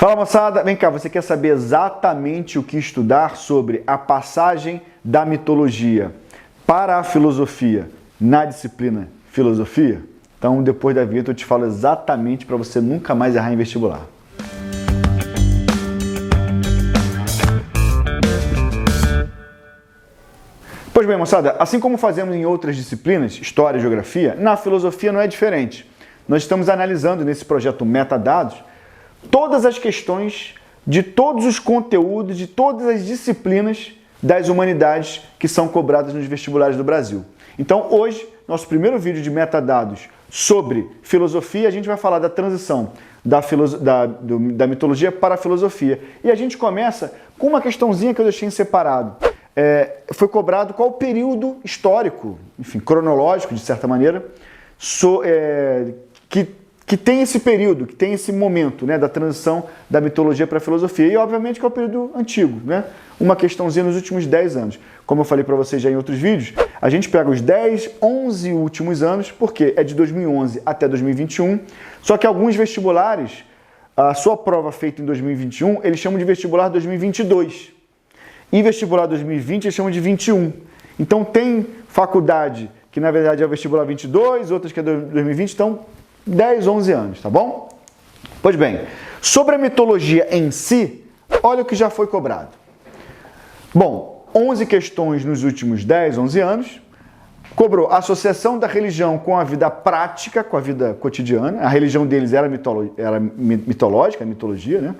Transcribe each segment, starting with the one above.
Fala, moçada, vem cá, você quer saber exatamente o que estudar sobre a passagem da mitologia para a filosofia na disciplina filosofia? Então, depois da vinheta eu te falo exatamente para você nunca mais errar em vestibular. Pois bem, moçada, assim como fazemos em outras disciplinas, história e geografia, na filosofia não é diferente. Nós estamos analisando nesse projeto Metadados todas as questões de todos os conteúdos, de todas as disciplinas das humanidades que são cobradas nos vestibulares do Brasil. Então, hoje, nosso primeiro vídeo de metadados sobre filosofia, a gente vai falar da transição da mitologia para a filosofia. E a gente começa com uma questãozinha que eu deixei separado. Foi cobrado qual o período histórico, enfim, cronológico, de certa maneira, que tem esse período, que tem esse momento, né, da transição da mitologia para a filosofia. E, obviamente, que é o período antigo, né? Uma questãozinha nos últimos 10 anos. Como eu falei para vocês já em outros vídeos, a gente pega os 10, 11 últimos anos, porque é de 2011 até 2021, só que alguns vestibulares, a sua prova feita em 2021, eles chamam de vestibular 2022. E vestibular 2020 eles chamam de 21. Então, tem faculdade que, na verdade, é o vestibular 22, outras que é 2020, então 10, 11 anos, tá bom? Pois bem, sobre a mitologia em si, olha o que já foi cobrado. Bom, 11 questões nos últimos 10, 11 anos, cobrou a associação da religião com a vida prática, com a vida cotidiana, a religião deles era mitológica, a mitologia, né?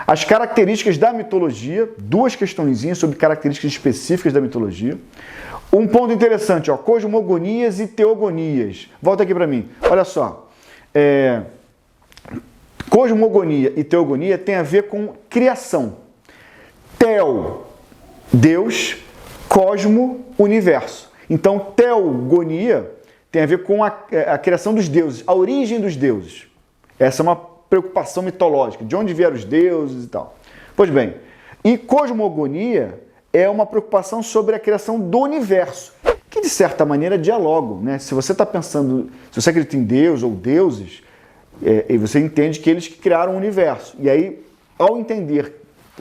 As características da mitologia, duas questõezinhas sobre características específicas da mitologia. Um ponto interessante, ó, cosmogonias e teogonias. Volta aqui para mim, olha só. Cosmogonia e teogonia tem a ver com criação. Teo, Deus, cosmo, universo. Então, teogonia tem a ver com a criação dos deuses, a origem dos deuses. Essa é uma preocupação mitológica, de onde vieram os deuses e tal. Pois bem, e cosmogonia é uma preocupação sobre a criação do universo, que de certa maneira dialogam, né? Se você está pensando, se você acredita em Deus ou deuses, e você entende que eles criaram o universo. E aí, ao entender,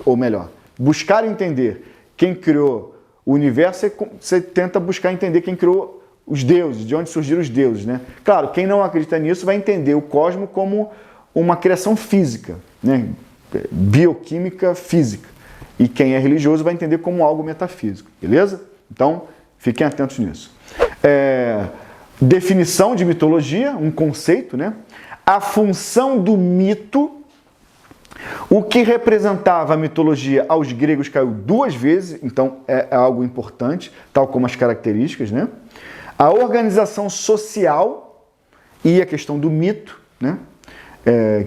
ou melhor, buscar entender quem criou o universo, você tenta buscar entender quem criou os deuses, de onde surgiram os deuses, né? Claro, quem não acredita nisso vai entender o cosmos como uma criação física, né? Bioquímica física. E quem é religioso vai entender como algo metafísico, beleza? Então, fiquem atentos nisso. Definição de mitologia, um conceito, né? A função do mito, o que representava a mitologia aos gregos caiu duas vezes, então é algo importante, tal como as características, né? A organização social e a questão do mito, né?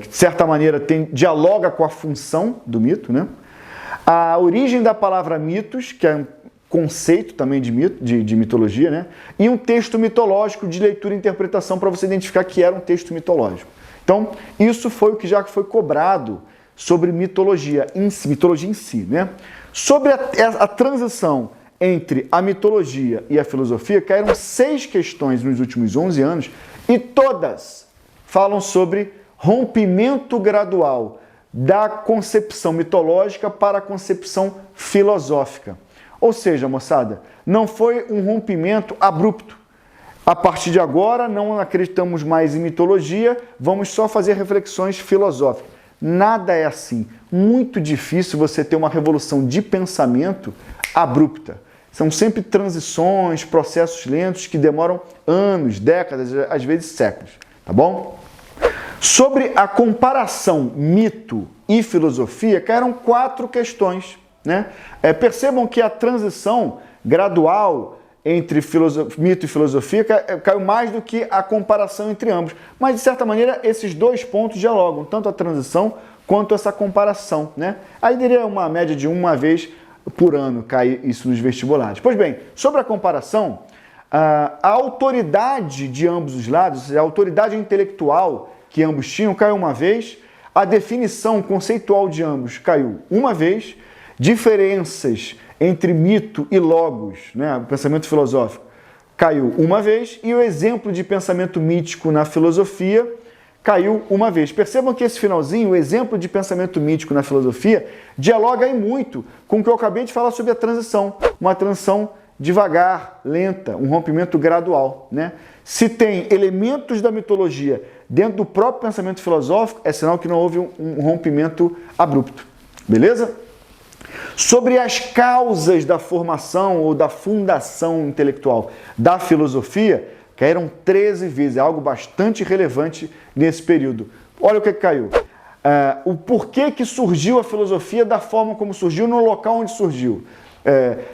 Que de certa maneira dialoga com a função do mito, né? A origem da palavra mitos, que é um conceito também de mitologia, né? E um texto mitológico de leitura e interpretação para você identificar que era um texto mitológico. Então, isso foi o que já foi cobrado sobre mitologia em si, né? Sobre a transição entre a mitologia e a filosofia, caíram 6 questões nos últimos 11 anos e todas falam sobre rompimento gradual da concepção mitológica para a concepção filosófica. Ou seja, moçada, não foi um rompimento abrupto. A partir de agora, não acreditamos mais em mitologia, vamos só fazer reflexões filosóficas. Nada é assim. Muito difícil você ter uma revolução de pensamento abrupta. São sempre transições, processos lentos que demoram anos, décadas, às vezes séculos. Tá bom? Sobre a comparação mito e filosofia, caíram 4 questões, né? Percebam que a transição gradual entre mito e filosofia caiu mais do que a comparação entre ambos. Mas, de certa maneira, esses 2 pontos dialogam, tanto a transição quanto essa comparação, né? Aí diria uma média de uma vez por ano cair isso nos vestibulares. Pois bem, sobre a comparação, a autoridade de ambos os lados, ou seja, a autoridade intelectual que ambos tinham, caiu uma vez, a definição conceitual de ambos caiu uma vez, diferenças entre mito e logos, né, o pensamento filosófico, caiu uma vez, e o exemplo de pensamento mítico na filosofia caiu uma vez. Percebam que esse finalzinho, o exemplo de pensamento mítico na filosofia, dialoga aí muito com o que eu acabei de falar sobre a transição. Uma transição devagar, lenta, um rompimento gradual, né? Se tem elementos da mitologia dentro do próprio pensamento filosófico, é sinal que não houve um rompimento abrupto. Beleza? Sobre as causas da formação ou da fundação intelectual da filosofia, caíram 13 vezes, é algo bastante relevante nesse período. Olha o que caiu. O porquê que surgiu a filosofia da forma como surgiu, no local onde surgiu.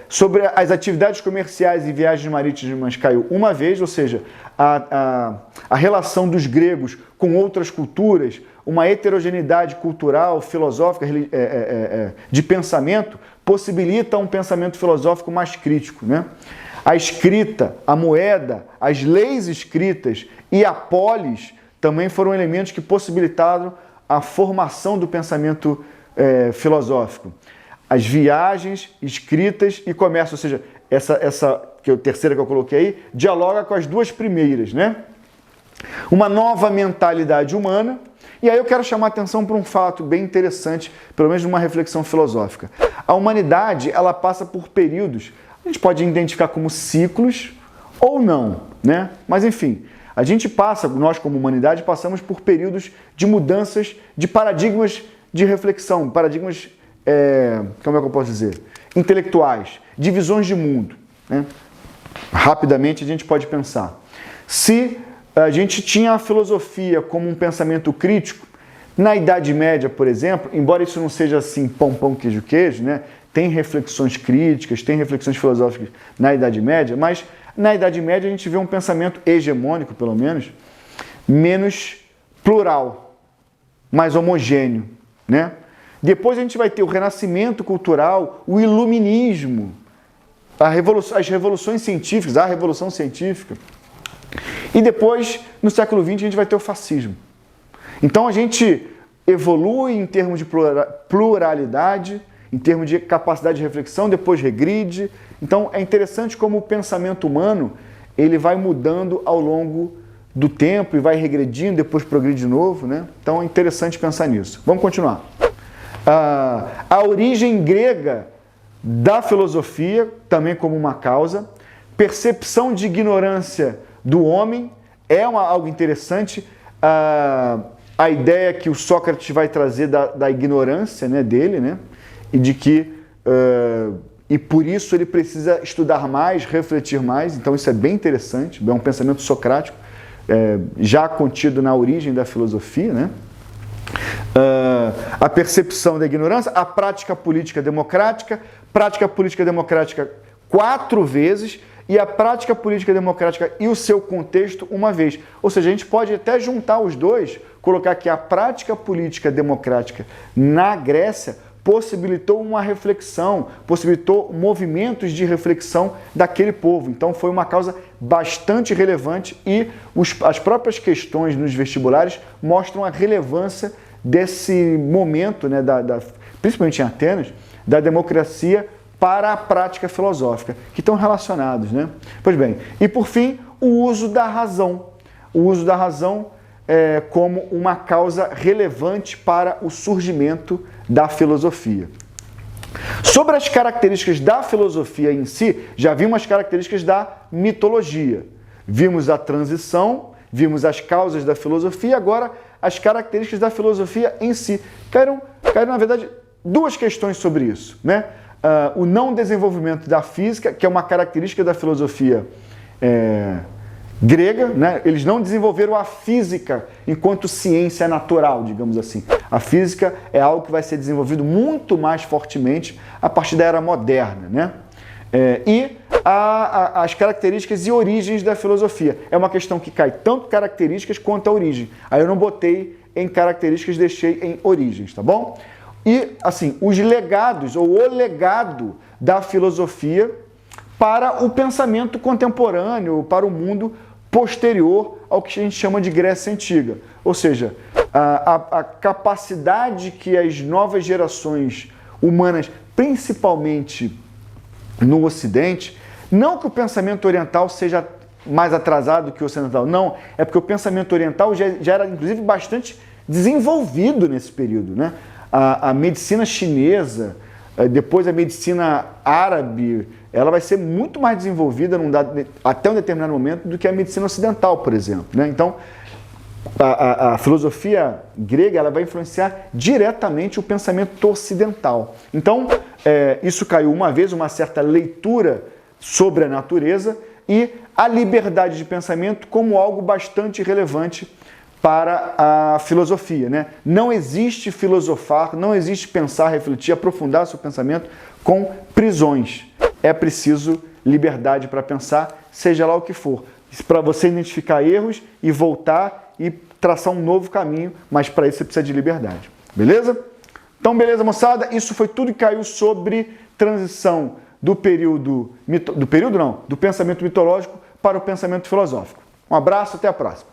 Sobre as atividades comerciais e viagens marítimas caiu uma vez, ou seja, a relação dos gregos com outras culturas, uma heterogeneidade cultural, filosófica, de pensamento, possibilita um pensamento filosófico mais crítico, né? A escrita, a moeda, as leis escritas e a polis também foram elementos que possibilitaram a formação do pensamento filosófico. As viagens, escritas e comércio, ou seja, essa que é a terceira que eu coloquei aí, dialoga com as duas primeiras, né? Uma nova mentalidade humana. E aí eu quero chamar a atenção para um fato bem interessante, pelo menos numa reflexão filosófica. A humanidade, ela passa por períodos, a gente pode identificar como ciclos ou não, né? Mas enfim, a gente passa, nós como humanidade, passamos por períodos de mudanças de paradigmas de reflexão, paradigmas, como é que eu posso dizer? Intelectuais, de visões de mundo, né? Rapidamente a gente pode pensar. Se a gente tinha a filosofia como um pensamento crítico, na Idade Média, por exemplo, embora isso não seja assim pão, queijo, queijo, né? Tem reflexões críticas, tem reflexões filosóficas na Idade Média, mas na Idade Média a gente vê um pensamento hegemônico, pelo menos, menos plural, mais homogêneo, né? Depois a gente vai ter o renascimento cultural, o iluminismo, as revoluções científicas, a revolução científica. E depois, no século XX, a gente vai ter o fascismo. Então a gente evolui em termos de pluralidade, em termos de capacidade de reflexão, depois regride. Então é interessante como o pensamento humano ele vai mudando ao longo do tempo e vai regredindo, depois progride de novo, né? Então é interessante pensar nisso. Vamos continuar. A origem grega da filosofia, também como uma causa, percepção de ignorância do homem, algo interessante. A ideia que o Sócrates vai trazer da ignorância, né, dele, né? E de que e por isso ele precisa estudar mais, refletir mais. Então isso é bem interessante, é um pensamento socrático já contido na origem da filosofia, né? A percepção da ignorância, a prática política democrática 4 vezes e a prática política democrática e o seu contexto uma vez. Ou seja, a gente pode até juntar os dois, colocar que a prática política democrática na Grécia possibilitou uma reflexão, possibilitou movimentos de reflexão daquele povo. Então foi uma causa bastante relevante e as próprias questões nos vestibulares mostram a relevância desse momento, né, principalmente em Atenas, da democracia para a prática filosófica, que estão relacionados, né? Pois bem, e por fim, o uso da razão. O uso da razão como uma causa relevante para o surgimento da filosofia. Sobre as características da filosofia em si, já vimos as características da mitologia. Vimos a transição, vimos as causas da filosofia, agora as características da filosofia em si. Caíram na verdade, 2 questões sobre isso, né? O não desenvolvimento da física, que é uma característica da filosofia grega, né? Eles não desenvolveram a física enquanto ciência natural, digamos assim. A física é algo que vai ser desenvolvido muito mais fortemente a partir da era moderna, né? E as características e origens da filosofia. É uma questão que cai tanto características quanto a origem. Aí eu não botei em características, deixei em origens, tá bom? E, assim, os legados, ou o legado da filosofia para o pensamento contemporâneo, para o mundo posterior ao que a gente chama de Grécia Antiga. Ou seja, a capacidade que as novas gerações humanas, principalmente no Ocidente, não que o pensamento oriental seja mais atrasado que o ocidental. Não, é porque o pensamento oriental já era, inclusive, bastante desenvolvido nesse período, né? A medicina chinesa, depois a medicina árabe, ela vai ser muito mais desenvolvida até um determinado momento do que a medicina ocidental, por exemplo, né? Então, a filosofia grega ela vai influenciar diretamente o pensamento ocidental. Então, isso caiu uma vez, uma certa leitura sobre a natureza e a liberdade de pensamento como algo bastante relevante para a filosofia, né? Não existe filosofar, não existe pensar, refletir, aprofundar seu pensamento com prisões. É preciso liberdade para pensar, seja lá o que for. Para você identificar erros e voltar e traçar um novo caminho, mas para isso você precisa de liberdade. Beleza? Então, beleza, moçada? Isso foi tudo que caiu sobre transição do pensamento mitológico para o pensamento filosófico. Um abraço, até a próxima.